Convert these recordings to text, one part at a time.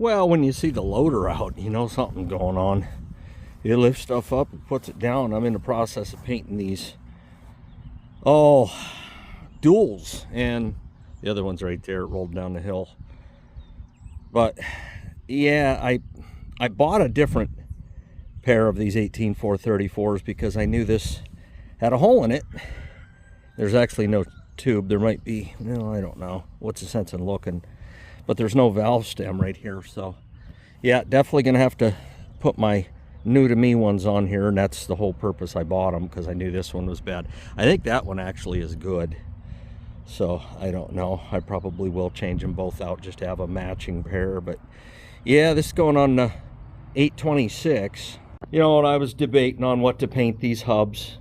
Well, when you see the loader out, you know something's going on. It lifts stuff up and puts it down. I'm in the process of painting these duals, and the other one's right there. It rolled down the hill. But yeah, I bought a different pair of these 18434s because I knew this had a hole in it. There's actually no tube. There might be, no, I don't know. What's the sense in looking? But there's no valve stem right here. So yeah, definitely gonna have to put my new to me ones on here, and that's the whole purpose I bought them, because I knew this one was bad. I think that one actually is good, so I don't know. I probably will change them both out just to have a matching pair. But yeah, this is going on the 826. You know, and I was debating on what to paint these hubs,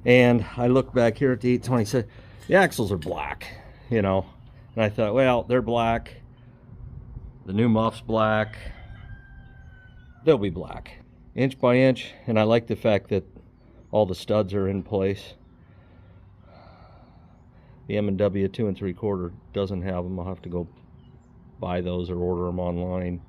and I look back here at the 826. The axles are black, you know, and I thought, well, they're black, the new muff's black, they'll be black inch by inch. And I like the fact that all the studs are in place. The M&W 2 3/4 doesn't have them. I'll have to go buy those or order them online.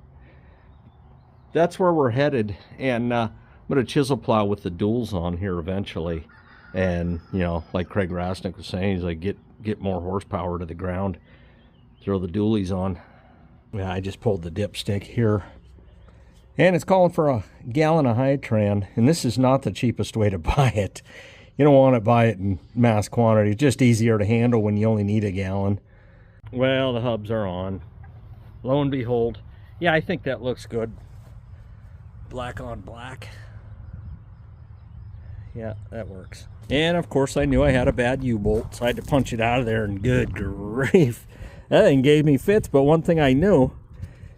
That's where we're headed, and I'm going to chisel plow with the duals on here eventually. And you know, like Craig Rasnick was saying, he's like, get more horsepower to the ground, throw the dualies on. Yeah, I just pulled the dipstick here, and it's calling for a gallon of Hydran, and this is not the cheapest way to buy it. You don't want to buy it in mass quantity. It's just easier to handle when you only need a gallon. Well, the hubs are on. Lo and behold, yeah, I think that looks good. Black on black. Yeah, that works. And of course I knew I had a bad U-bolt, so I had to punch it out of there, and good grief, that thing gave me fits. But one thing I knew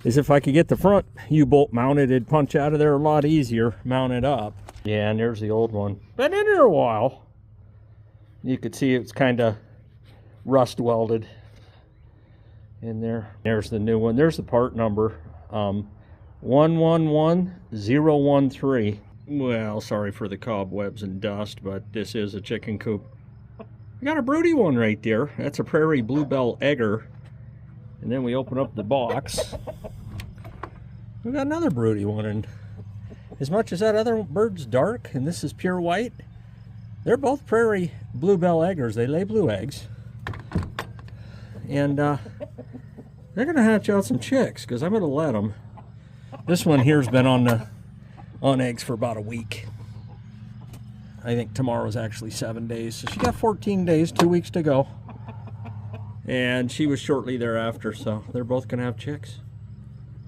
is if I could get the front U-bolt mounted, it'd punch out of there a lot easier, mount it up. Yeah, and there's the old one. Been in there a while. You could see it's kind of rust welded in there. There's the new one. There's the part number, 111013. Well, sorry for the cobwebs and dust, but this is a chicken coop. We got a broody one right there. That's a prairie bluebell egger. And then we open up the box. We got another broody one, and as much as that other bird's dark and this is pure white, they're both prairie bluebell eggers. They lay blue eggs. And they're gonna hatch out some chicks, because I'm gonna let them. This one here's been on eggs for about a week. I think tomorrow's actually 7 days, so she got 14 days, 2 weeks to go. And she was shortly thereafter, so they're both gonna have chicks.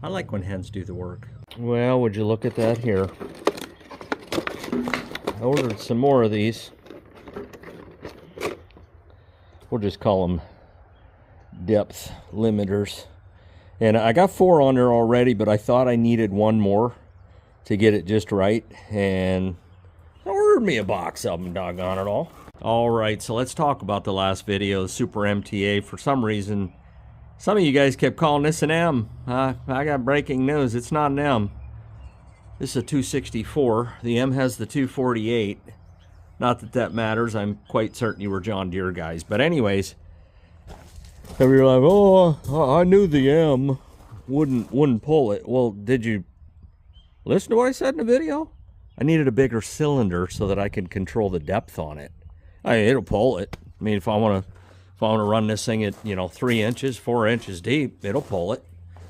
I like when hens do the work. Well, would you look at that here? I ordered some more of these. We'll just call them depth limiters. And I got 4 on there already, but I thought I needed one more to get it just right, and I ordered me a box of them, doggone it all. All right, so let's talk about the last video, the Super MTA. For some reason, some of you guys kept calling this an M. I got breaking news, it's not an M. This is a 264. The M has the 248. Not that that matters. I'm quite certain you were John Deere guys. But anyways, and we were like, oh, I knew the M wouldn't pull it. Well, did you listen to what I said in the video? I needed a bigger cylinder so that I could control the depth on it. It'll pull it. I mean, if I want to run this thing at, 3 inches, 4 inches deep, it'll pull it.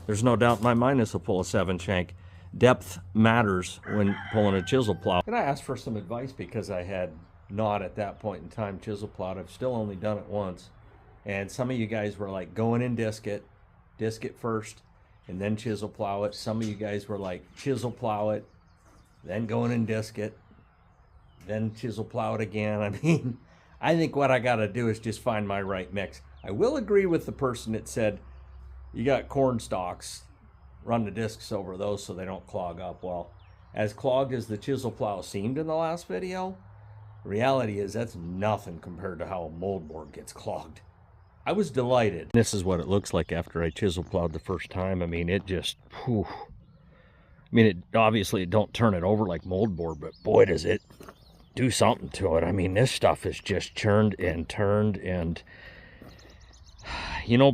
There's no doubt in my mind this will pull a 7-shank. Depth matters when pulling a chisel plow. And I asked for some advice because I had not at that point in time chisel plowed. I've still only done it once. And some of you guys were like, go in and disc it first, and then chisel plow it. Some of you guys were like, chisel plow it, then go in and disc it, then chisel plow it again. I mean, I think what I got to do is just find my right mix. I will agree with the person that said, you got corn stalks, run the discs over those so they don't clog up. Well, as clogged as the chisel plow seemed in the last video, the reality is that's nothing compared to how a moldboard gets clogged. I was delighted. This is what it looks like after I chisel plowed the first time. I mean, it just, whew. I mean, it obviously don't turn it over like moldboard, but boy, does it do something to it. I mean, this stuff is just churned and turned, and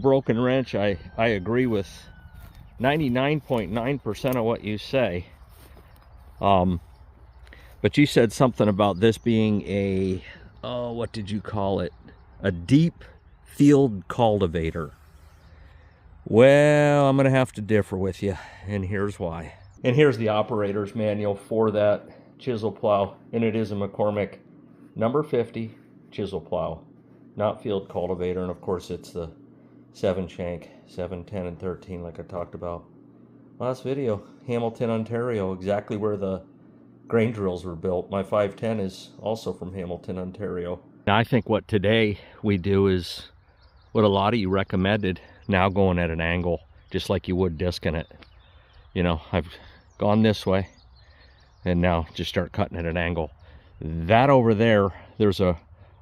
broken wrench, I agree with 99.9% of what you say. But you said something about this being a, oh, what did you call it? A deep field cultivator. Well, I'm going to have to differ with you, and here's why. And here's the operator's manual for that chisel plow, and it is a McCormick number 50 chisel plow, not field cultivator. And of course it's the 7 shank, 7, 10, and 13 like I talked about last video. Hamilton, Ontario, exactly where the grain drills were built. My 510 is also from Hamilton, Ontario. Now I think what today we do is what a lot of you recommended, now going at an angle, just like you would discing it. You know, I've gone this way, and now just start cutting at an angle. That over there, there's a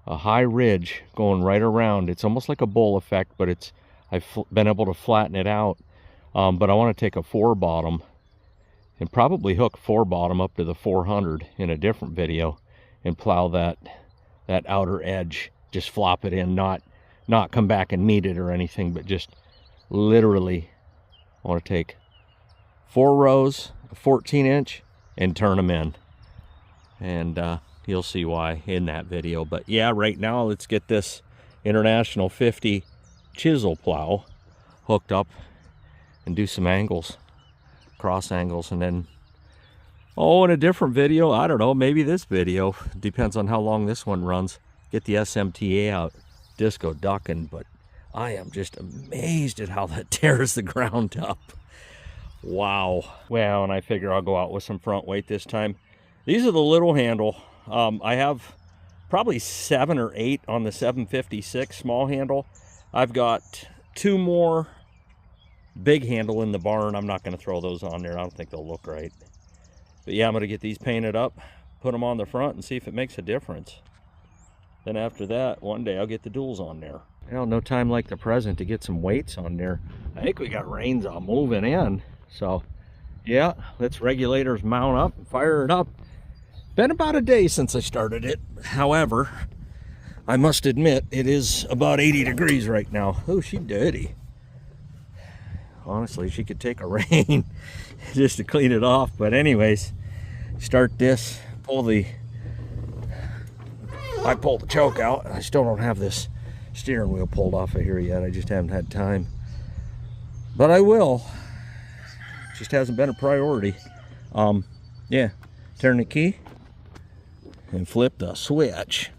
high ridge going right around. It's almost like a bowl effect, but I've been able to flatten it out. But I want to take a 4-bottom and probably hook 4-bottom up to the 400 in a different video and plow that outer edge. Just flop it in, not come back and meet it or anything, but just literally I want to take 4 rows, a 14-inch, and turn them in. And you'll see why in that video. But yeah, right now let's get this International 50 chisel plow hooked up and do some angles, cross angles, and then, oh, in a different video, I don't know, maybe this video, depends on how long this one runs, get the SMTA out, disco ducking. But I am just amazed at how that tears the ground up. Wow. Well, and I figure I'll go out with some front weight this time. These are the little handle. I have probably 7 or 8 on the 756 small handle. I've got 2 more big handle in the barn. I'm not going to throw those on there. I don't think they'll look right. But yeah, I'm going to get these painted up, put them on the front, and see if it makes a difference. Then after that, one day I'll get the duals on there. Well, no time like the present to get some weights on there. I think we got reins all moving in. So yeah, let's regulators mount up and fire it up. Been about a day since I started it. However, I must admit it is about 80 degrees right now. Oh, she's dirty. Honestly, she could take a rain just to clean it off. But anyways, start this, I pulled the choke out. I still don't have this steering wheel pulled off of here yet. I just haven't had time. But I will. Just hasn't been a priority. Yeah, turn the key and flip the switch.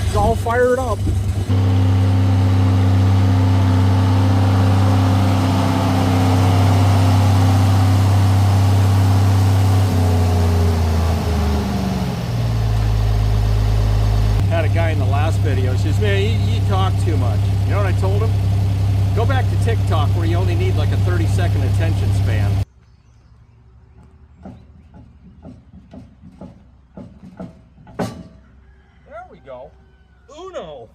It's all fired up. Had a guy in the last video says, man, you talk too much. You know what I told him? Go back to TikTok where you only need like a 30-second attention span. There we go. Uno.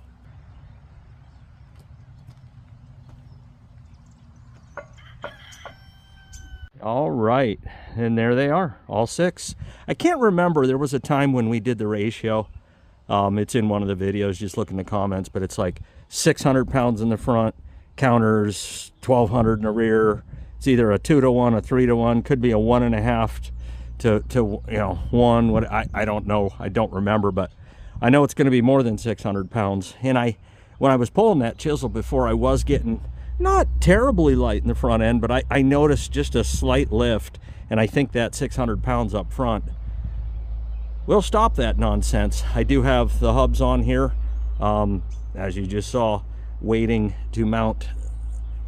All right, and there they are, all 6. I can't remember, there was a time when we did the ratio. It's in one of the videos, just look in the comments, but it's like 600 pounds in the front, counters 1,200 in the rear. It's either a 2-to-1, a 3-to-1, could be a 1.5 to 1. What I don't know, I don't remember, but I know it's going to be more than 600 pounds. And when I was pulling that chisel before, I was getting not terribly light in the front end, but I noticed just a slight lift, and I think that 600 pounds up front will stop that nonsense. I do have the hubs on here, as you just saw, waiting to mount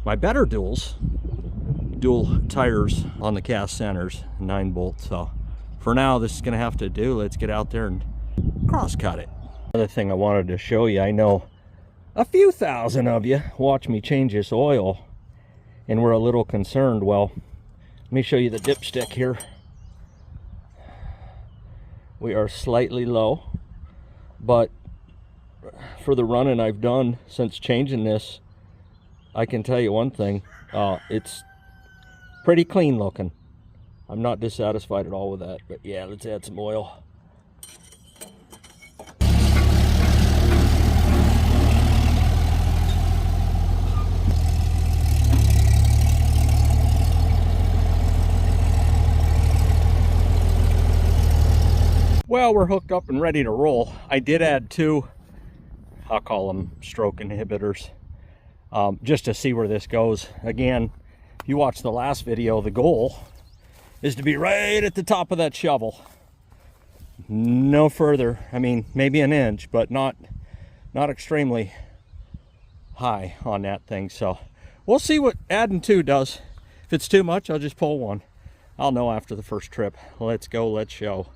my better dual tires on the cast centers, 9-bolt. So for now, this is going to have to do. Let's get out there and cross cut it. Another thing I wanted to show you, I know a few thousand of you watch me change this oil and we're a little concerned. Well, let me show you the dipstick here. We are slightly low, but for the running I've done since changing this, I can tell you one thing, it's pretty clean looking. I'm not dissatisfied at all with that, but yeah, let's add some oil. Well, we're hooked up and ready to roll. I did add 2, I'll call them stroke inhibitors, just to see where this goes. Again, if you watch the last video, the goal is to be right at the top of that shovel. No further. I mean, maybe an inch, but not extremely high on that thing. So we'll see what adding 2 does. If it's too much, I'll just pull 1. I'll know after the first trip. Let's go, let's show.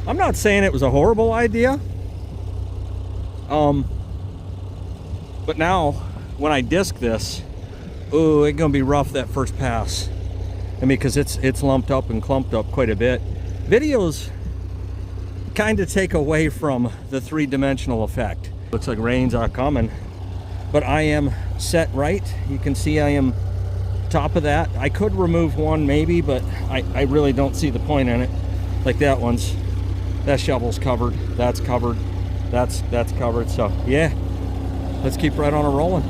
I'm not saying it was a horrible idea, but now when I disc this, oh, it's gonna be rough that first pass. I mean, because it's lumped up and clumped up quite a bit. Videos kind of take away from the 3-dimensional effect. Looks like rains are coming, but I am set right. You can see I am top of that. I could remove 1 maybe, but I really don't see the point in it. Like that shovel's covered, that's covered, that's covered. So yeah, let's keep right on a rolling.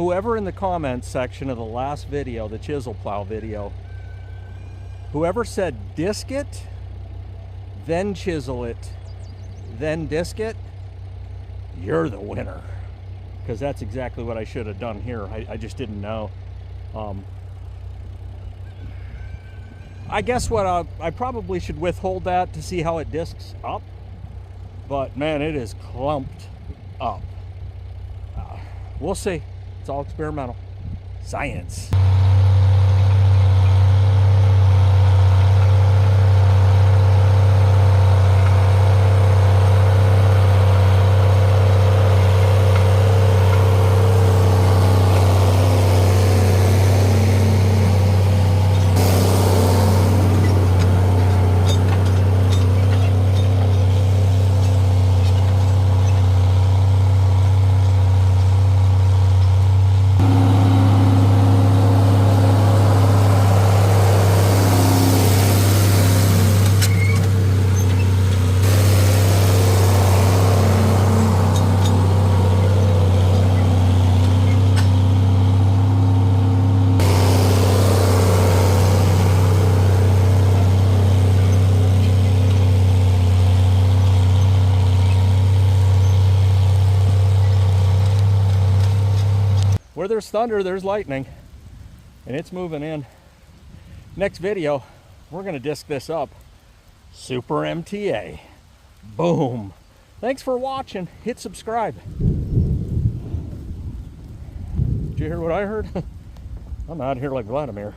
whoever in the comments section of the last video, the chisel plow video, whoever said disc it, then chisel it, then disc it, you're the winner. Because that's exactly what I should have done here. I just didn't know. I guess what I probably should withhold that to see how it discs up. But man, it is clumped up. We'll see. It's all experimental. Science. Where there's thunder, there's lightning, and it's moving in. Next video, we're gonna disc this up. Super MTA. Boom. Thanks for watching. Hit subscribe. Did you hear what I heard? I'm out here like Vladimir.